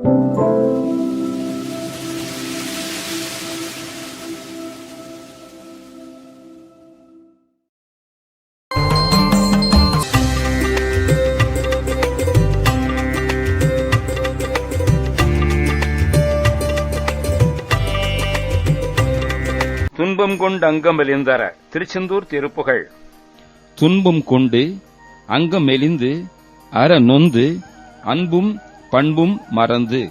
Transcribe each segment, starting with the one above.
துன்பம் கொண்டு அங்கம் மெலிந்தர. திருச்செந்தூர் திருப்புகழ். துன்பம் கொண்டு அங்கம் மெலிந்து அற நொந்து அன்பும் பண்பும் மறந்து.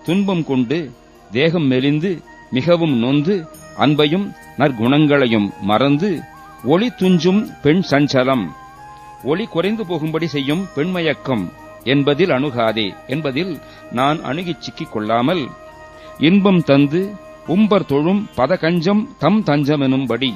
துன்பம் கொண்டு தேகம் மெலிந்து மிகவும் நொந்து அன்பையும் நற்குணங்களையும் மறந்து ஒளி துஞ்சும் பெண் சஞ்சலம். ஒளி குறைந்து போகும்படி செய்யும் பெண்மயக்கம் என்பதில் அணுகாதே என்பதில் நான் அணுகிச் சிக்கிக் கொள்ளாமல் இன்பம் தந்து உம்பர் தொழும் பதகஞ்சம் தம் தஞ்சம் எனும்படி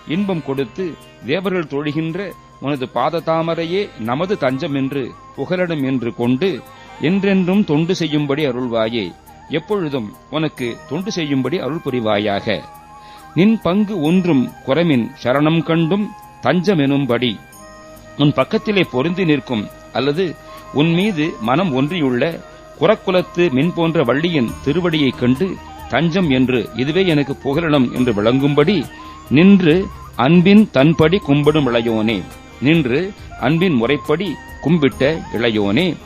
இன்பம் கொடுத்து தேவர்கள் தொழுகின்ற உனது பாத தாமரையே நமது தஞ்சம் என்று புகலிடம் என்று கொண்டு என்றென்றும் தொண்டு செய்யும்படி அருள்வாயே. எப்பொழுதும் உனக்கு தொண்டு செய்யும்படி அருள் புரிவாயாக. நின் பங்கு ஒன்றும் குறைமின் சரணம் கண்டும் தஞ்சம் எனும்படி உன் பக்கத்திலே பொருந்தி நிற்கும் அல்லது உன் மீது மனம் ஒன்றியுள்ள குரக்குலத்து மின் போன்ற வள்ளியின் திருவடியைக் கண்டு தஞ்சம் என்று இதுவே எனக்கு புகலிடம் என்று விளங்கும்படி நின்று அன்பின் தன்படி கும்பிடும் இளையோனே. நின்று அன்பின் முறைப்படி கும்பிட்ட இளையோனே.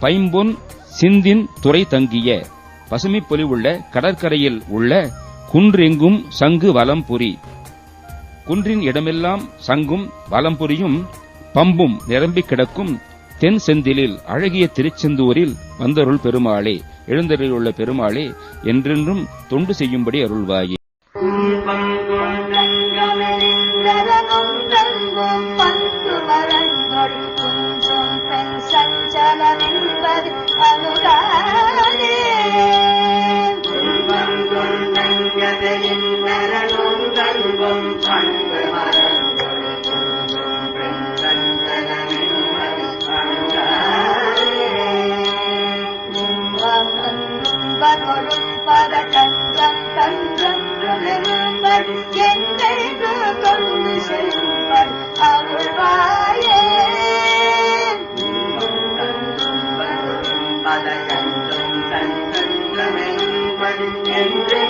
பைம்பொன் சிந்தின் துறை தங்கிய பசுமை பொலிவுள்ள கடற்கரையில் உள்ள குன்றெங்கும் சங்கு வலம்புரி. குன்றின் இடமெல்லாம் சங்கும் வலம்புரியும் பம்பும் நிரம்பிக் கிடக்கும் தென் செந்திலில் அழகிய திருச்செந்தூரில் வந்தருள் பெருமாளே, எழுந்தருளுள்ள பெருமாளே, என்றென்றும் தொண்டு செய்யும்படி அருள்வாயே. என்று